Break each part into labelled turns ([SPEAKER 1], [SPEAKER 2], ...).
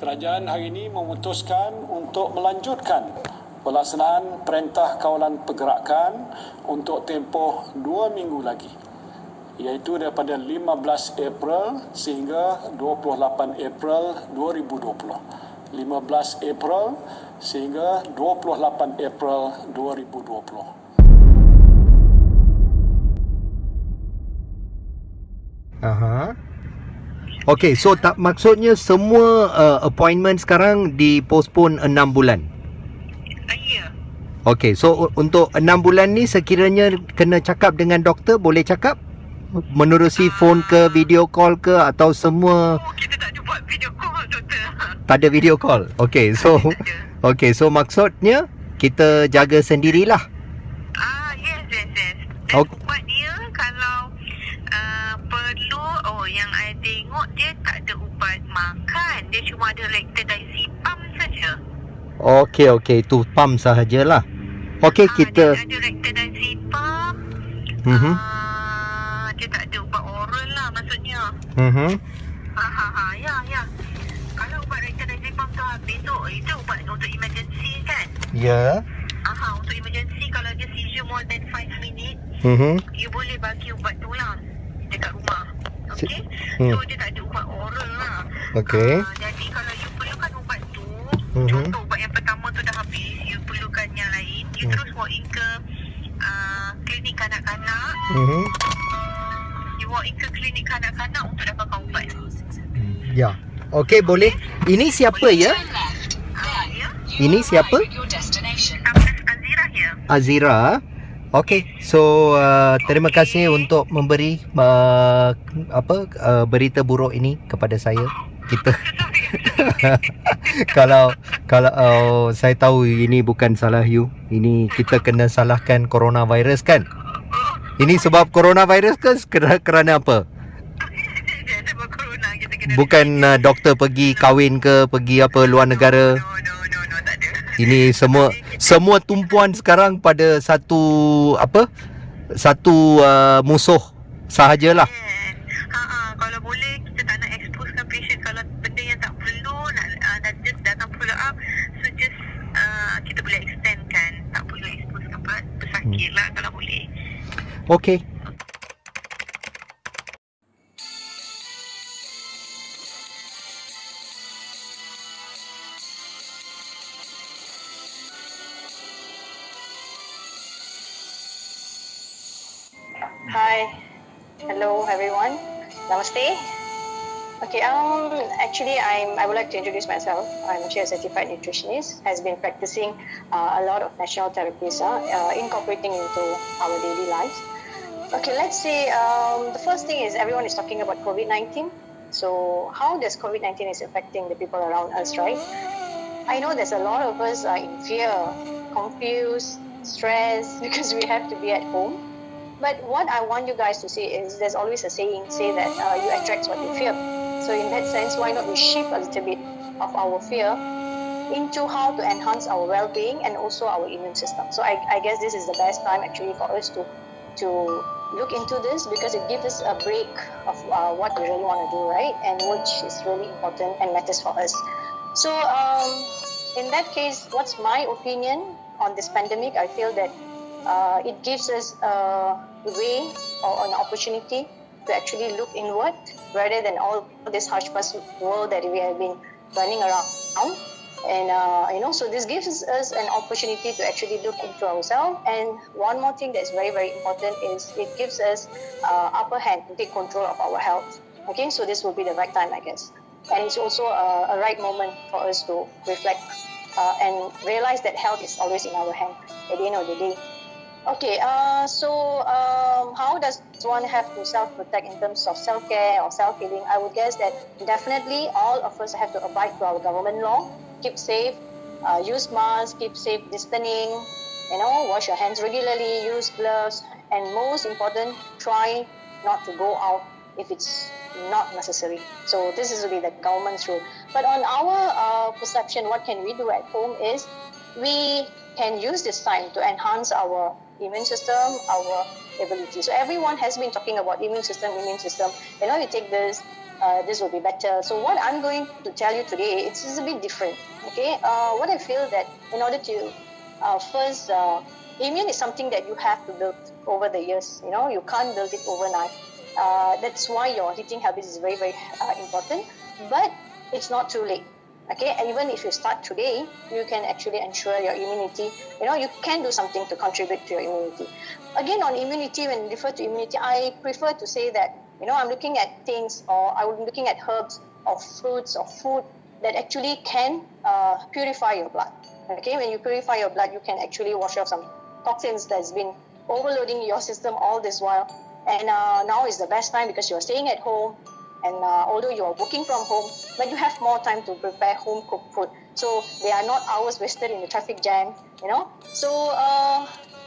[SPEAKER 1] Kerajaan hari ini memutuskan untuk melanjutkan pelaksanaan Perintah Kawalan Pergerakan untuk tempoh 2 minggu lagi, iaitu daripada 15 April sehingga 28 April 2020. 15 April sehingga 28 April 2020.
[SPEAKER 2] Aha. Okey, so tak maksudnya semua appointment sekarang dipostpone 6 bulan.
[SPEAKER 3] Ya.
[SPEAKER 2] Okey, so untuk 6 bulan ni sekiranya kena cakap dengan doktor, boleh cakap? Menerusi phone ke, video call ke, atau semua?
[SPEAKER 3] Kita tak ada buat video call, doktor.
[SPEAKER 2] Tak ada video call. Okey, so okey, so maksudnya kita jaga sendirilah.
[SPEAKER 3] Yes. Dan
[SPEAKER 2] Okay.
[SPEAKER 3] ubat dia kalau perlu, yang I tengok dia tak ada ubat makan. Dia cuma ada Rectidizepam saja.
[SPEAKER 2] Okey, tu pump sahajalah. Okey, kita
[SPEAKER 3] Dia ada Rectidizepam. Dia tak ada ubat oral lah maksudnya. Ya. Kalau ubat Rectidizepam tu habis tu, itu ubat untuk emergency kan?
[SPEAKER 2] ya.
[SPEAKER 3] Untuk emergency kalau dia seizure more than 5 minutes, you boleh bagi ubat tu lah dekat rumah. Okay? So dia tak ada ubat oral lah.
[SPEAKER 2] Okey.
[SPEAKER 3] Jadi kalau you perlukan ubat tu, contoh ubat yang pertama tu dah habis, you perlukan yang lain, you terus walk in ke klinik kanak-kanak. You walk in ke klinik kanak-kanak untuk dapatkan ubat.
[SPEAKER 2] Ya. Okey, boleh. Ini siapa ya?
[SPEAKER 3] Ya.
[SPEAKER 2] Ini siapa?
[SPEAKER 3] Azira ya.
[SPEAKER 2] Azira. Okey, so terima kasih untuk memberi berita buruk ini kepada saya. Kita kalau saya tahu ini bukan salah you. Ini kita kena salahkan coronavirus kan? Ini sebab coronavirus ke kerana apa?
[SPEAKER 3] Sebab corona kita kena.
[SPEAKER 2] Bukan doktor pergi kahwin ke, pergi apa luar negara.
[SPEAKER 3] No, tak ada.
[SPEAKER 2] Ini semua tumpuan sekarang pada satu musuh sahajalah.
[SPEAKER 3] Kalau boleh kita tak nak exposekan patient. Kalau benda yang tak perlu nak just datang follow up, so just kita boleh extendkan. Tak perlu exposekan pesakit lah kalau boleh.
[SPEAKER 2] Okey.
[SPEAKER 4] Hi, hello everyone. Namaste. Okay, actually I would like to introduce myself. I'm actually a certified nutritionist, has been practicing a lot of national therapies, incorporating into our daily lives. Okay, let's say the first thing is everyone is talking about COVID-19. So how does COVID-19 is affecting the people around us, right? I know there's a lot of us are in fear, confused, stressed because we have to be at home. But what I want you guys to see is there's always a saying, say that you attract what you fear. So in that sense, why not we shift a little bit of our fear into how to enhance our well-being and also our immune system. So I guess this is the best time actually for us to look into this, because it gives us a break of what we really want to do, right? And which is really important and matters for us. So in that case, what's my opinion on this pandemic? I feel that it gives us a way or an opportunity to actually look inward rather than all this hush-hush world that we have been running around. And so this gives us an opportunity to actually look into ourselves. And one more thing that is very, very important is it gives us upper hand to take control of our health. Okay, so this will be the right time, I guess. And it's also a right moment for us to reflect and realize that health is always in our hand at the end of the day. Okay, so how does one have to self-protect in terms of self-care or self-healing? I would guess that definitely all of us have to abide to our government law, keep safe, use masks, keep safe distancing, wash your hands regularly, use gloves, and most important, try not to go out if it's not necessary. So this is really the government's rule. But on our perception, what can we do at home is we can use this time to enhance our immune system, our ability. So everyone has been talking about immune system. You take this this will be better. So what I'm going to tell you today, it's a bit different. Okay, what I feel that in order to first, immune is something that you have to build over the years. You know, you can't build it overnight. That's why your eating habits is very, very important. But it's not too late. Okay, and even if you start today, you can actually ensure your immunity. You know, you can do something to contribute to your immunity. Again, on immunity, when you refer to immunity, I prefer to say that, you know, I'm looking at things, or I'm looking at herbs or fruits or food that actually can purify your blood. Okay, when you purify your blood, you can actually wash off some toxins that's been overloading your system all this while. And now is the best time because you're staying at home. And although you are working from home, but you have more time to prepare home cooked food. So there are not hours wasted in the traffic jam, you know. So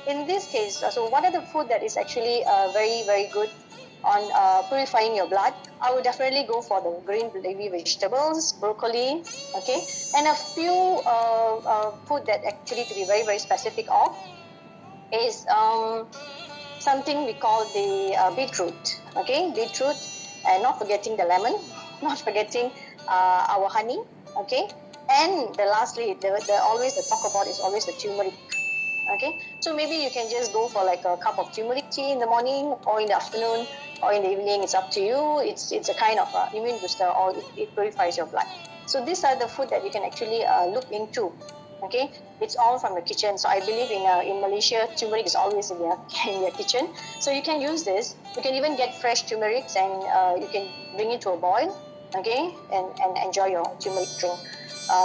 [SPEAKER 4] in this case, so what are the food that is actually very, very good on purifying your blood? I would definitely go for the green leafy vegetables, broccoli, okay, and a few food that actually, to be very, very specific of, is something we call the beetroot, okay, beetroot. And not forgetting the lemon, not forgetting our honey, okay? And the lastly, always the talk about is always the turmeric, okay? So maybe you can just go for like a cup of turmeric tea in the morning or in the afternoon or in the evening. It's up to you. It's a kind of immune booster, or it purifies your blood. So these are the food that you can actually look into. Okay, it's all from the kitchen. So I believe in Malaysia, turmeric is always in your kitchen. So you can use this. You can even get fresh turmerics and you can bring it to a boil, okay, and enjoy your turmeric drink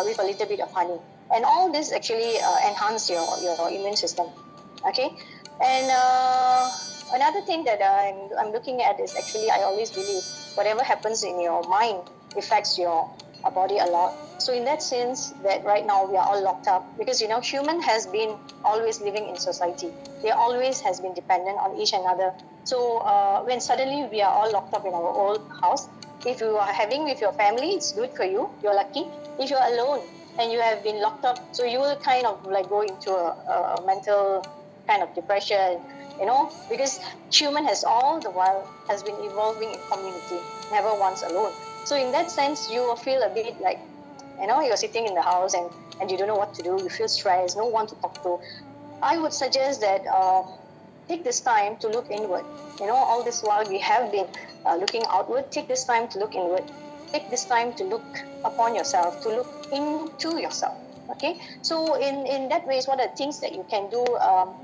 [SPEAKER 4] with a little bit of honey. And all this actually enhance your immune system, okay. And another thing that I'm looking at is actually, I always believe whatever happens in your mind affects your body a lot. So in that sense, that right now we are all locked up because, you know, human has been always living in society. They always has been dependent on each another. So when suddenly we are all locked up in our old house, if you are having with your family, it's good for you. You're lucky. If you're alone and you have been locked up, so you will kind of like go into a mental kind of depression, you know, because human has all the while has been evolving in community, never once alone. So in that sense, you will feel a bit like, you know, you're sitting in the house and you don't know what to do. You feel stressed, no one to talk to. I would suggest that take this time to look inward. You know, all this while we have been looking outward. Take this time to look inward. Take this time to look upon yourself, to look into yourself. Okay, so in that ways, what are the things that you can do?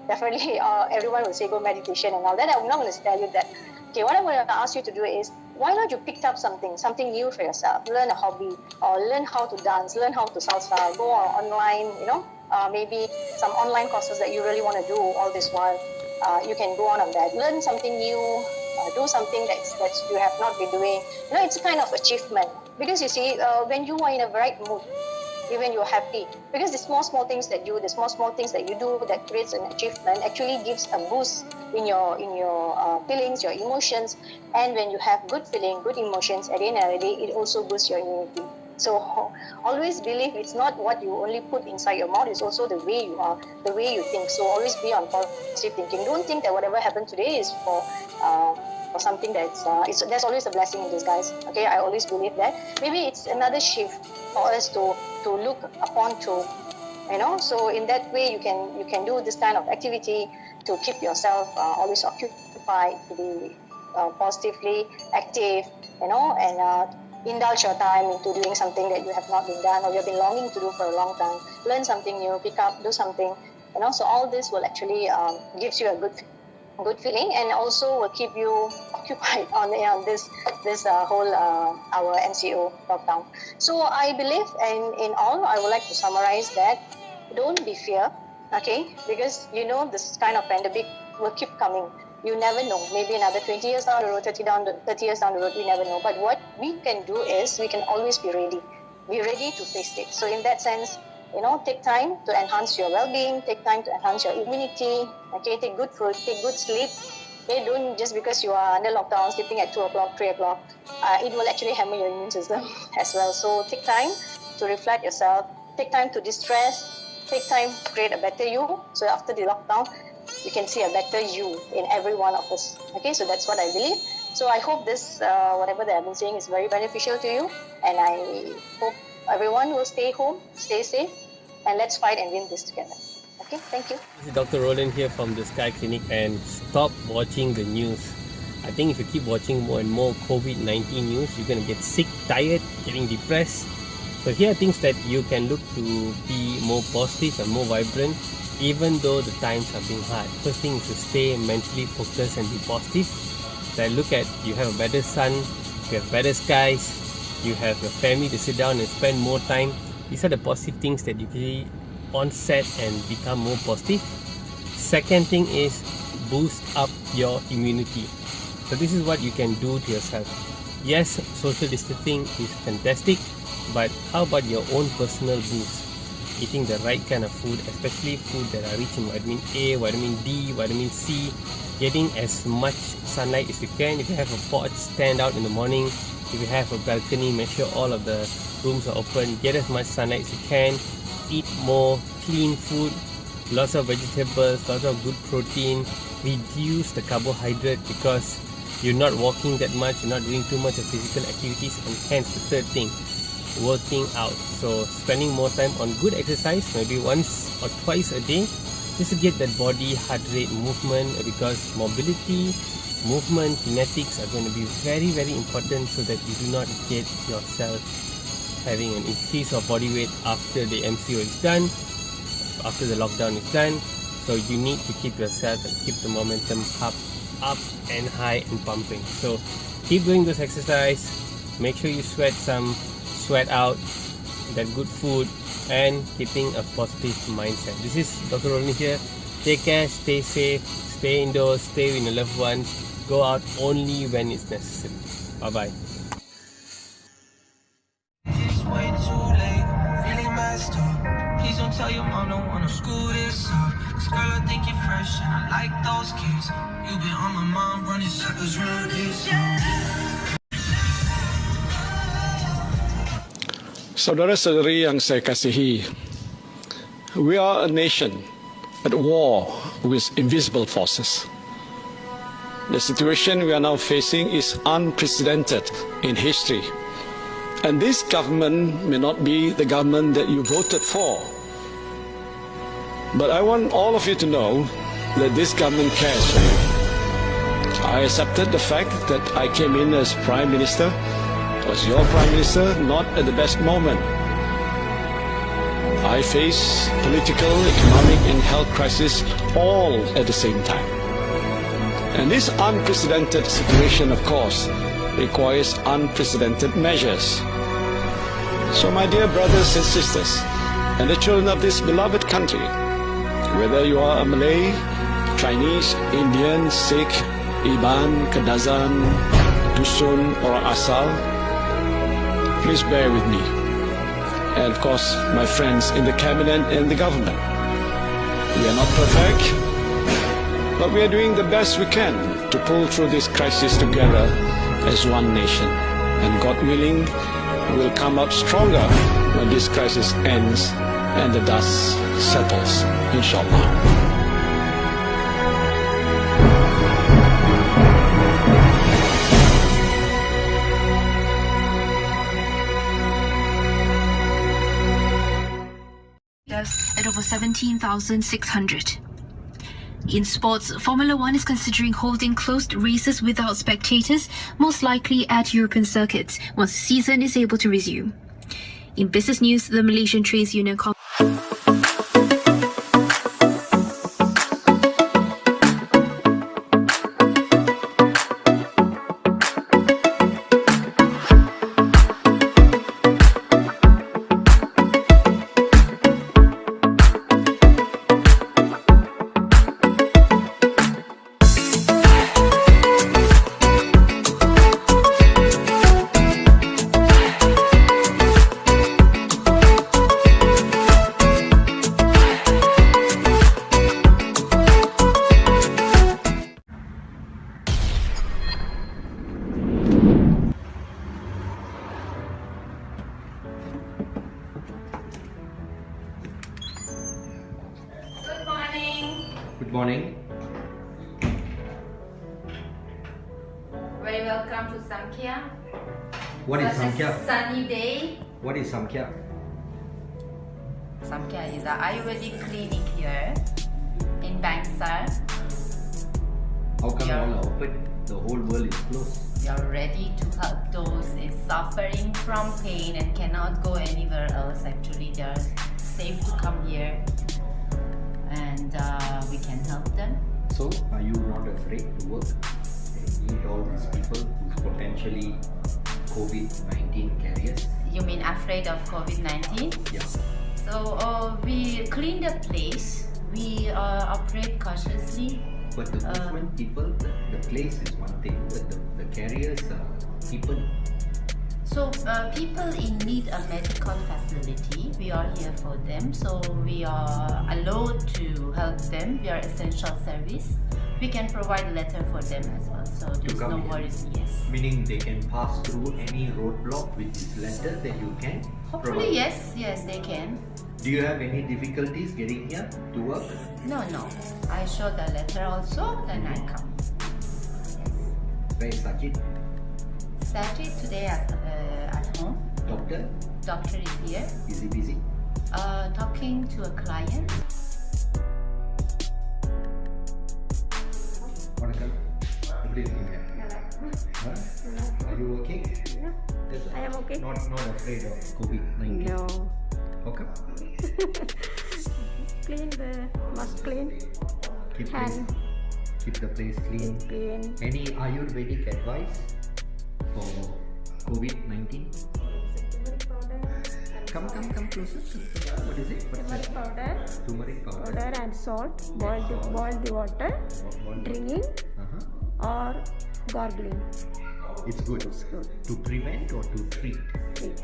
[SPEAKER 4] Definitely, everyone will say go meditation and all that. I'm not going to tell you that. Okay, what I'm going to ask you to do is, why not you pick up something new for yourself? Learn a hobby, or learn how to dance, learn how to salsa, go online, you know, maybe some online courses that you really want to do all this while. You can go on that. Learn something new, do something that you have not been doing. You know, it's a kind of achievement. Because you see, when you are in a right mood, even you're happy, because the small things that you, the small things that you do that creates an achievement actually gives a boost in your feelings, your emotions. And when you have good feeling, good emotions, at the end of the day, it also boosts your immunity. So always believe it's not what you only put inside your mouth, it's also the way you are, the way you think. So always be on positive thinking. Don't think that whatever happened today is for something that's there's always a blessing in disguise. Okay, I always believe that. Maybe it's another shift for us to look upon to, you know. So in that way, you can do this kind of activity to keep yourself always occupied, to be positively active, you know, and indulge your time into doing something that you have not been done or you have been longing to do for a long time. Learn something new, pick up, do something, you know. So all this will actually gives you a good feeling, and also will keep you occupied on this whole our MCO lockdown. So I believe, in all, I would like to summarize that don't be fear, okay, because you know this kind of pandemic will keep coming. You never know. Maybe another 20 years down the road, 30 years down the road, we never know. But what we can do is we can always be ready. Be ready to face it. So in that sense, you know, take time to enhance your well-being, take time to enhance your immunity, okay, take good food, take good sleep. Okay, don't just because you are under lockdown, sleeping at 2 o'clock, 3 o'clock, it will actually hammer your immune system as well. So take time to reflect yourself, take time to distress, take time to create a better you. So after the lockdown, you can see a better you in every one of us. Okay, so that's what I believe. So I hope this, whatever that I've been saying, is very beneficial to you, and I hope everyone will stay home, stay safe, and let's fight and win this together. Okay, thank you.
[SPEAKER 5] This is Dr. Roland here from the Sky Clinic, and stop watching the news. I think if you keep watching more and more COVID-19 news, you're going to get sick, tired, getting depressed. So here are things that you can look to be more positive and more vibrant, even though the times are being hard. First thing is to stay mentally focused and be positive. Then look at, you have a better sun, you have better skies, you have your family to sit down and spend more time. These are the positive things that you can onset and become more positive. Second thing is boost up your immunity. So this is what you can do to yourself. Yes, social distancing is fantastic, but how about your own personal boost? Eating the right kind of food, especially food that are rich in vitamin A, vitamin D, vitamin C. Getting as much sunlight as you can. If you have a porch, stand out in the morning. If you have a balcony, make sure all of the rooms are open. Get as much sunlight as you can. Eat more clean food, lots of vegetables, lots of good protein. Reduce the carbohydrate because you're not walking that much, you're not doing too much of physical activities, and hence the third thing, working out. So spending more time on good exercise, maybe once or twice a day, just to get that body heart rate movement, because mobility, movement, kinetics are going to be very, very important so that you do not get yourself having an increase of body weight after the MCO is done, after the lockdown is done. So you need to keep yourself and keep the momentum up and high and pumping. So keep doing this exercise, make sure you sweat out that good food, and keeping a positive mindset. This is Dr. Roland here. Take care, stay safe, stay indoors, stay with your loved ones, go out only when it's necessary. Bye bye.
[SPEAKER 6] It's way too late, really messed up. Please don't tell your mom, don't wanna screw this up. 'Cause girl, I think you're fresh and I like those kids. You've been on my mind, running circles round this.
[SPEAKER 1] Saudara-saudari yang saya kasihi, we are a nation at war with invisible forces. The situation we are now facing is unprecedented in history. And this government may not be the government that you voted for. But I want all of you to know that this government cares for you. I accepted the fact that I came in as Prime Minister, as your Prime Minister, not at the best moment. I face political, economic and health crisis all at the same time. And this unprecedented situation, of course, requires unprecedented measures. So my dear brothers and sisters, and the children of this beloved country, whether you are a Malay, Chinese, Indian, Sikh, Iban, Kadazan, Dusun, or Asal, please bear with me. And of course, my friends in the cabinet and the government. We are not perfect, but we are doing the best we can to pull through this crisis together as one nation. And God willing, we'll come out stronger when this crisis ends and the dust settles, inshallah.
[SPEAKER 7] At over 17,600. In sports, Formula One is considering holding closed races without spectators, most likely at European circuits, once the season is able to resume. In business news, the Malaysian Trades Union
[SPEAKER 2] Good morning.
[SPEAKER 7] Very well.
[SPEAKER 8] Samkhya.
[SPEAKER 2] What is
[SPEAKER 8] Such a
[SPEAKER 2] Samkhya?
[SPEAKER 8] sunny day.
[SPEAKER 2] What is Samkhya?
[SPEAKER 8] Samkhya is an Ayurvedic clinic here in Bangsar.
[SPEAKER 2] How come
[SPEAKER 8] Yeah.
[SPEAKER 2] all are open? The whole world is closed.
[SPEAKER 8] We are ready to help those is suffering from pain and cannot go anywhere else. Actually, they are safe to come here, and we can help them.
[SPEAKER 2] So, are you not afraid to work and meet all these people who's potentially COVID-19 carriers?
[SPEAKER 8] You mean afraid of COVID-19?
[SPEAKER 2] Yeah.
[SPEAKER 8] So we clean the place. We operate cautiously.
[SPEAKER 2] But the movement people, the place is one thing, but the carriers are people.
[SPEAKER 8] So people in need a medical facility, we are here for them. So we are allowed to help them. We are essential service. We can provide letter for them as well. So there's
[SPEAKER 2] come
[SPEAKER 8] no
[SPEAKER 2] here.
[SPEAKER 8] worries. Yes.
[SPEAKER 2] Meaning they can pass through any roadblock with this letter that you can
[SPEAKER 8] Hopefully,
[SPEAKER 2] provide.
[SPEAKER 8] yes, they can.
[SPEAKER 2] Do you have any difficulties getting here to work?
[SPEAKER 8] No. I show the letter also, then I come.
[SPEAKER 2] Where is Sajid?
[SPEAKER 8] Saturday today at home.
[SPEAKER 2] Doctor?
[SPEAKER 8] Doctor is here.
[SPEAKER 2] Is he busy?
[SPEAKER 8] Talking to a client.
[SPEAKER 2] Vanakkam. எப்படி இருக்கீங்க? Are you okay? Yes,
[SPEAKER 9] I am okay.
[SPEAKER 2] Not afraid of COVID-19.
[SPEAKER 9] No.
[SPEAKER 2] How come?
[SPEAKER 9] Clean the must clean.
[SPEAKER 2] Keep the place clean.
[SPEAKER 9] Clean.
[SPEAKER 2] Any Ayurvedic advice for COVID-19? Come closer. What is it? What's
[SPEAKER 9] Turmeric
[SPEAKER 2] that?
[SPEAKER 9] powder.
[SPEAKER 2] Turmeric powder.
[SPEAKER 9] Powder and salt. Boil the water.
[SPEAKER 2] Boil.
[SPEAKER 9] Drinking
[SPEAKER 2] Uh-huh.
[SPEAKER 9] or gargling.
[SPEAKER 2] It's good. To prevent or to treat?
[SPEAKER 9] Treat.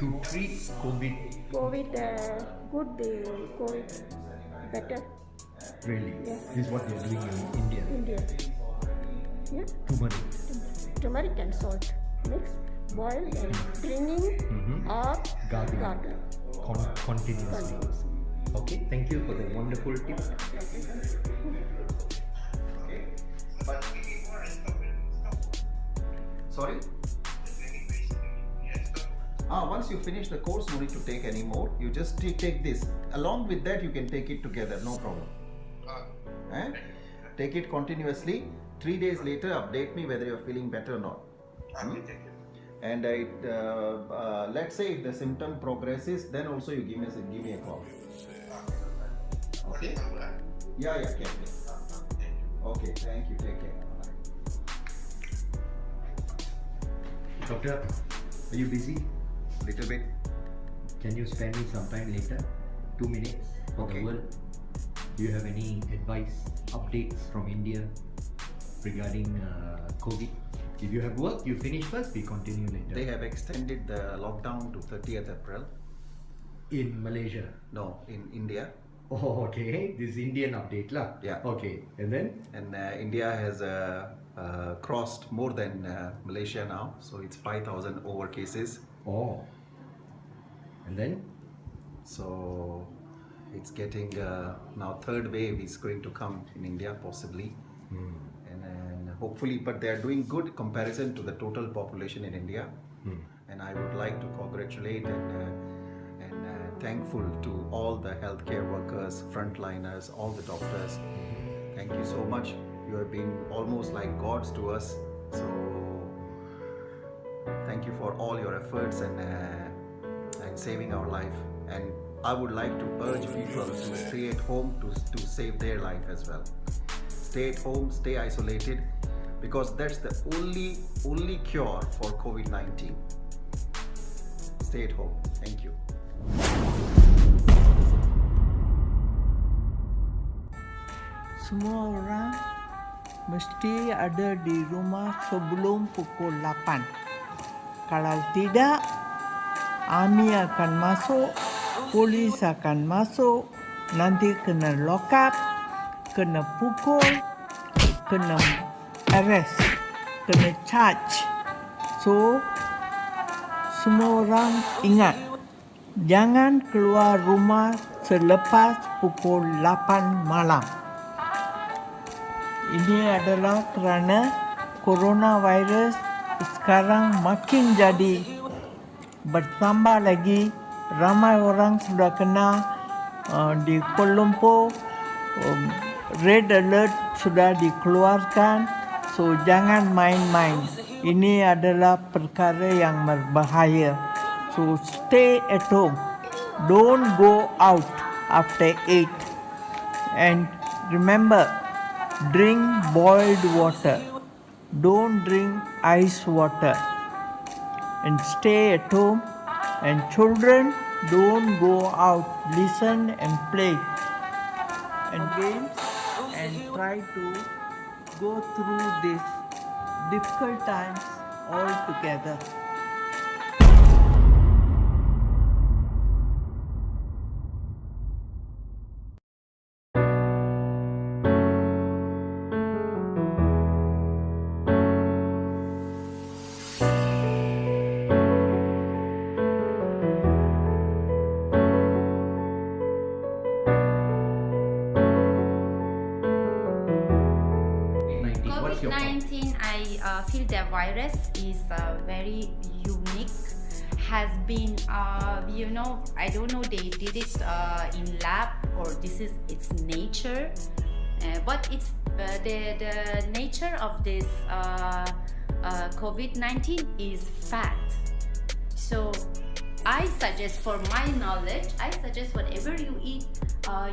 [SPEAKER 2] To treat COVID.
[SPEAKER 9] COVID good. The COVID better.
[SPEAKER 2] Really?
[SPEAKER 9] Yeah.
[SPEAKER 2] This is what they are doing in India.
[SPEAKER 9] India. Yeah.
[SPEAKER 2] Turmeric.
[SPEAKER 9] Turmeric and salt. Mix. Boil and drinking or
[SPEAKER 2] Gargle.
[SPEAKER 9] gargle.
[SPEAKER 2] Continuously. Okay, thank you for the wonderful tip.
[SPEAKER 10] Sorry? Once you finish the course, no need to take any more. You just take this. Along with that, you can take it together, no problem. Take it continuously. 3 days later, update me whether you're feeling better or not. And let's say if the symptom progresses, then also you give me a call. Okay? Yeah, can. Okay, thank you. Take care.
[SPEAKER 2] Doctor, are you busy?
[SPEAKER 10] Little bit.
[SPEAKER 2] Can you spare me some time later? 2 minutes for
[SPEAKER 10] Okay.
[SPEAKER 2] the world. Do you have any advice, updates from India regarding COVID? If you have work, you finish first, we continue later.
[SPEAKER 10] They have extended the lockdown to 30th April.
[SPEAKER 2] In Malaysia?
[SPEAKER 10] No, in India.
[SPEAKER 2] Oh, okay. This is Indian update lah.
[SPEAKER 10] Yeah.
[SPEAKER 2] Okay. And then?
[SPEAKER 10] And India has crossed more than Malaysia now, so it's 5,000 over cases.
[SPEAKER 2] Oh. And then?
[SPEAKER 10] So it's getting now third wave is going to come in India possibly, and hopefully, but they are doing good comparison to the total population in India. And I would like to congratulate and thankful to all the healthcare workers, frontliners, all the doctors. Thank you so much. You have been almost like gods to us. So thank you for all your efforts and saving our life. And I would like to urge people to stay at home to save their life as well. Stay at home, stay isolated, because that's the only cure for COVID-19. Stay at home. Thank you.
[SPEAKER 11] Semua orang mesti ada di rumah sebelum pukul 8. Kalau tidak, Ami akan masuk, polis akan masuk, nanti kena lock up, kena pukul, kena arrest, kena charge. So, semua orang ingat, jangan keluar rumah selepas pukul 8 malam. Ini adalah kerana coronavirus sekarang makin jadi bertambah lagi. Ramai orang sudah kena di Kuala Lumpur. Red alert sudah dikeluarkan. So jangan main-main. Ini adalah perkara yang berbahaya. So stay at home. Don't go out after 8. And remember, drink boiled water. Don't drink ice water. And stay at home. And children, don't go out. Listen and play and games and try to go through these difficult times all together.
[SPEAKER 8] COVID-19, I feel the virus is very unique. Has been, I don't know, they did it in lab or this is its nature, but it's the nature of this COVID-19 is fat. So I suggest, for my knowledge, I suggest whatever you eat,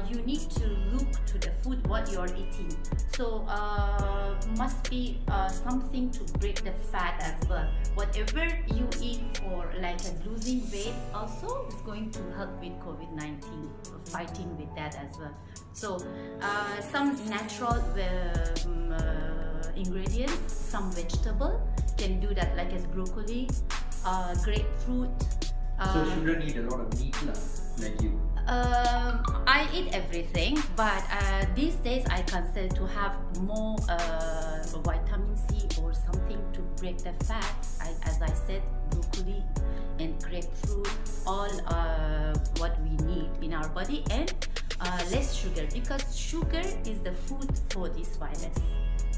[SPEAKER 8] you need to look to the food what you're eating. So must be something to break the fat as well. Whatever you eat for like losing weight also is going to help with COVID-19, fighting with that as well. So some natural ingredients, some vegetable can do that, like as broccoli, grapefruit.
[SPEAKER 2] So shouldn't eat a lot of meat like you?
[SPEAKER 8] I eat everything, but these days I consider to have more vitamin C or something to break the fat. As I said, broccoli and grapefruit, all what we need in our body, and less sugar, because sugar is the food for this virus.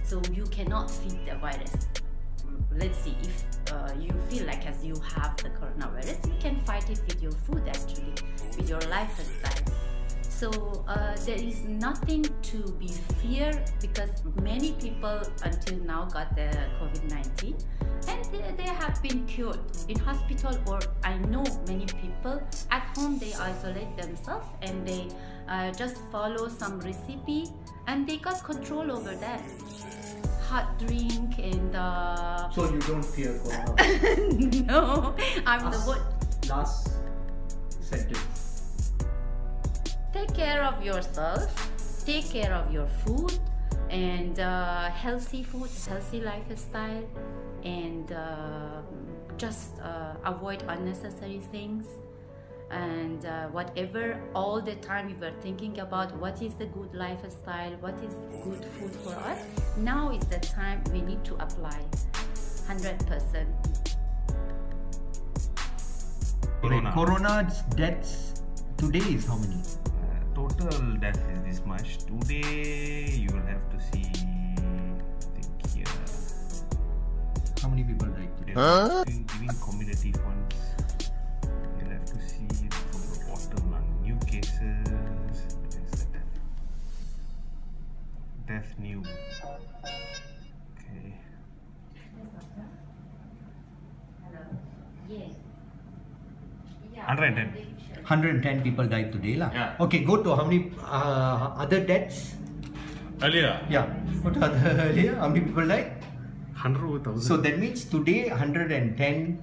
[SPEAKER 8] So you cannot feed the virus. Let's see, if you feel like as you have the coronavirus, you can fight it with your food actually, with your lifestyle. So there is nothing to be feared, because many people until now got the COVID-19 and they have been cured in hospital, or I know many people at home, they isolate themselves and they just follow some recipe and they got control over that. Hot drink and
[SPEAKER 2] So you don't fear coronavirus?
[SPEAKER 8] No, I'm the one.
[SPEAKER 2] Last sentence.
[SPEAKER 8] Take care of yourself, take care of your food, and healthy food, healthy lifestyle, and just avoid unnecessary things. And whatever, all the time we were thinking about what is the good lifestyle, what is good food for us, now is the time we need to apply 100%.
[SPEAKER 2] Corona deaths today is how many?
[SPEAKER 12] Total death is this much. Today you will have to see, I think here.
[SPEAKER 2] How many people died today?
[SPEAKER 12] Giving community funds. You'll have to see from the bottom on new cases. Death new. Okay.
[SPEAKER 8] Yes.
[SPEAKER 12] 110.
[SPEAKER 2] 110 people died today lah.
[SPEAKER 12] Yeah.
[SPEAKER 2] Okay, go to how many other deaths?
[SPEAKER 12] Earlier?
[SPEAKER 2] Yeah. What other earlier? How many people died?
[SPEAKER 12] 100,000.
[SPEAKER 2] So that means today 110.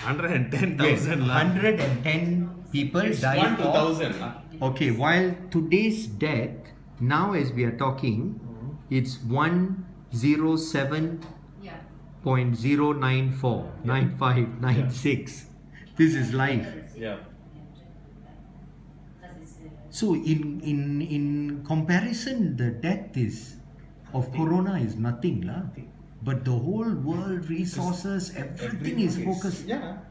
[SPEAKER 12] 110,000
[SPEAKER 2] Yes, 110 people
[SPEAKER 12] It's
[SPEAKER 2] died.
[SPEAKER 12] 1 to 1,000 lah.
[SPEAKER 2] Okay, while today's death, now as we are talking, it's 107.094, 9596. This is life.
[SPEAKER 12] Yeah.
[SPEAKER 2] So in comparison, the death of corona is nothing lah. But the whole world, resources, everything is focused.
[SPEAKER 10] Yeah.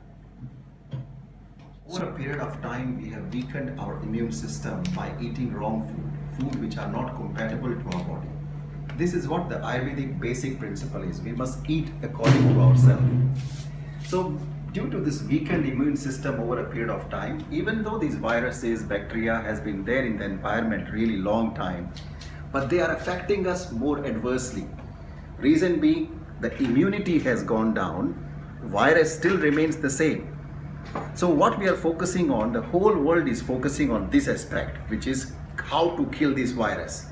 [SPEAKER 10] Over a period of time, we have weakened our immune system by eating wrong food which are not compatible to our body. this is what the Ayurvedic basic principle is. We must eat according to ourselves. So due to this weakened immune system over a period of time, even though these viruses, bacteria has been there in the environment really long time, but they are affecting us more adversely. Reason being, the immunity has gone down, virus still remains the same. So what we are focusing on, the whole world is focusing on this aspect, which is how to kill this virus.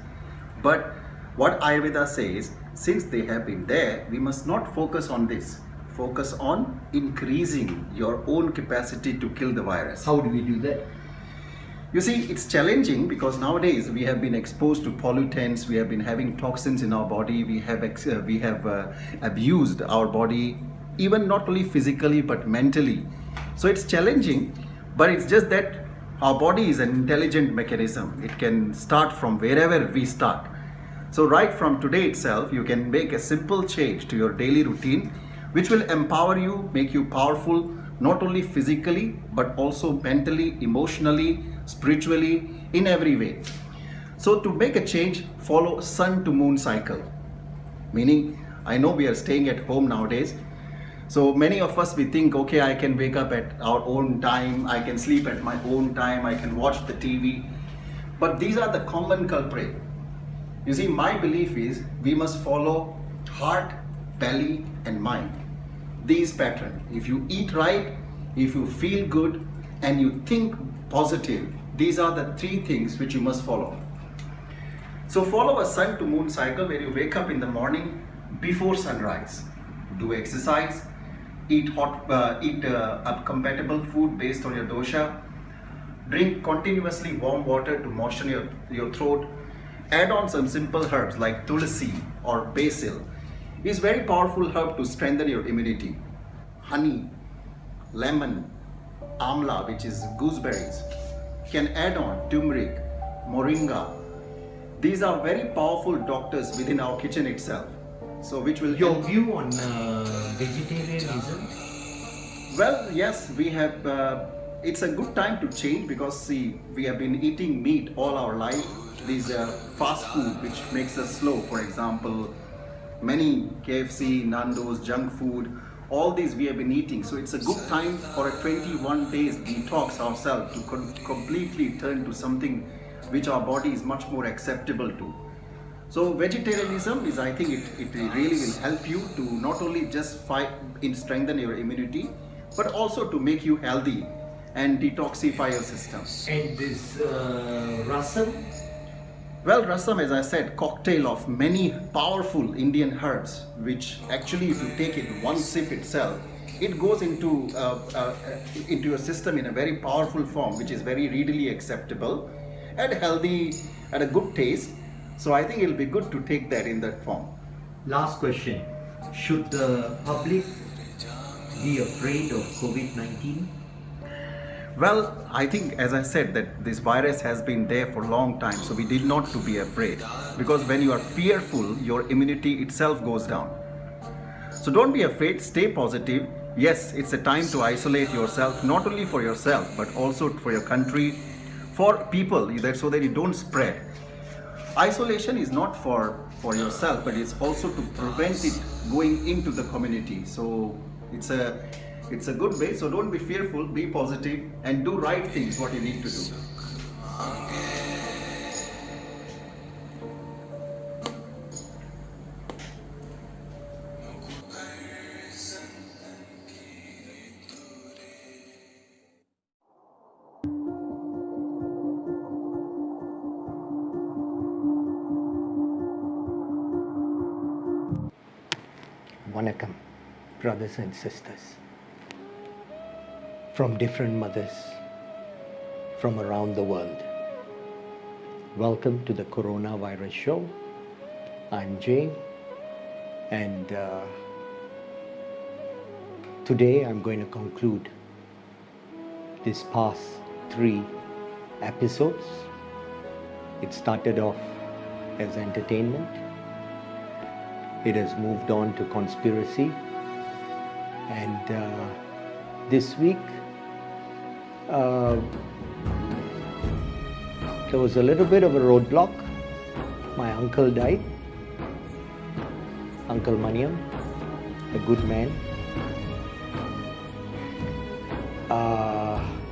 [SPEAKER 10] But what Ayurveda says, since they have been there, we must not focus on this. Focus on increasing your own capacity to kill the virus.
[SPEAKER 2] How do we do that?
[SPEAKER 10] You see, it's challenging because nowadays we have been exposed to pollutants, we have been having toxins in our body, we have abused our body, even not only physically but mentally. So it's challenging, but it's just that our body is an intelligent mechanism. It can start from wherever we start. So right from today itself, you can make a simple change to your daily routine, which will empower you, make you powerful, not only physically, but also mentally, emotionally, spiritually, in every way. So to make a change, follow sun to moon cycle. Meaning, I know we are staying at home nowadays. So many of us, we think, okay, I can wake up at our own time, I can sleep at my own time, I can watch the TV. But these are the common culprit. You see, my belief is we must follow heart, belly and mind. These patterns. If you eat right, if you feel good and you think positive, these are the three things which you must follow. So follow a sun to moon cycle where you wake up in the morning before sunrise. Do exercise, eat compatible food based on your dosha, drink continuously warm water to moisten your throat, add on some simple herbs like tulsi or basil. It's very powerful herb to strengthen your immunity. Honey, lemon, amla, which is gooseberries, can add on turmeric, moringa. These are very powerful doctors within our kitchen itself. So which will
[SPEAKER 2] Your view on vegetarianism?
[SPEAKER 10] Well, yes, we have. It's a good time to change because see, we have been eating meat all our life. These fast food which makes us slow. For example, many KFC, Nando's, junk food, all these we have been eating. So it's a good time for a 21 days detox ourselves to completely turn to something which our body is much more acceptable to. So vegetarianism is, I think it really will help you to not only just fight in strengthen your immunity, but also to make you healthy and detoxify your system.
[SPEAKER 2] And this rasam?
[SPEAKER 10] Well, rasam, as I said, cocktail of many powerful Indian herbs, which actually if you take it one sip itself, it goes into your system in a very powerful form, which is very readily acceptable and healthy and a good taste. So I think it'll be good to take that in that form.
[SPEAKER 2] Last question. Should the public be afraid of COVID-19?
[SPEAKER 10] Well, I think, as I said, that this virus has been there for a long time, so we did not to be afraid. Because when you are fearful, your immunity itself goes down. So don't be afraid, stay positive. Yes, it's a time to isolate yourself, not only for yourself, but also for your country, for people, so that you don't spread. Isolation is not for yourself, but it's also to prevent it going into the community. So it's a good way. So don't be fearful, be positive and do right things, what you need to do.
[SPEAKER 2] Vanakkam, brothers and sisters, from different mothers, from around the world. Welcome to the Coronavirus Show. I'm Jay, and today I'm going to conclude this past 3 episodes. It started off as entertainment. It has moved on to conspiracy, and this week there was a little bit of a roadblock. My uncle died,
[SPEAKER 13] Uncle Maniam, a good man,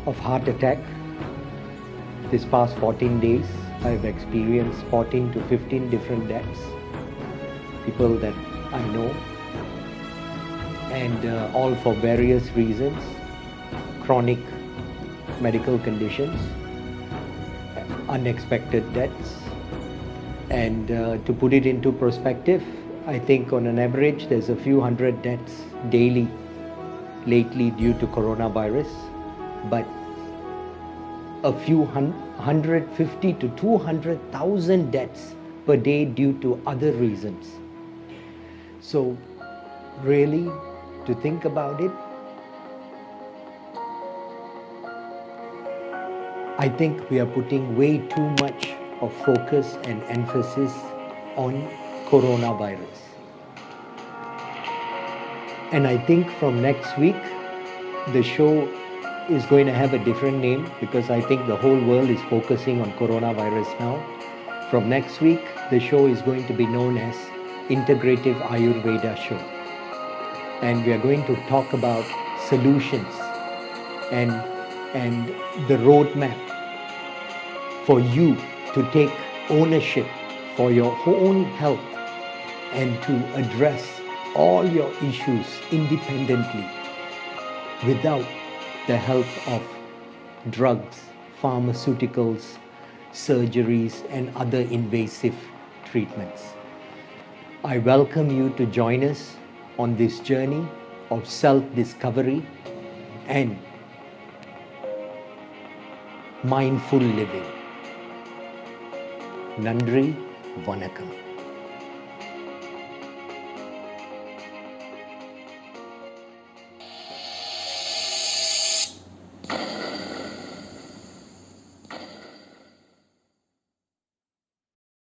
[SPEAKER 13] of heart attack. This past 14 days, I've experienced 14 to 15 different deaths. People that I know, and all for various reasons, chronic medical conditions, unexpected deaths. And to put it into perspective, I think on an average there's a few hundred deaths daily lately due to coronavirus, but a few 150 to 200,000 deaths per day due to other reasons. So really, to think about it, I think we are putting way too much of focus and emphasis on coronavirus. And I think from next week, the show is going to have a different name, because I think the whole world is focusing on coronavirus now. From next week, the show is going to be known as Integrative Ayurveda Show. And we are going to talk about solutions and the roadmap for you to take ownership for your own health and to address all your issues independently without the help of drugs, pharmaceuticals, surgeries, and other invasive treatments. I welcome you to join us on this journey of self-discovery and mindful living. Nandri Vanakkam.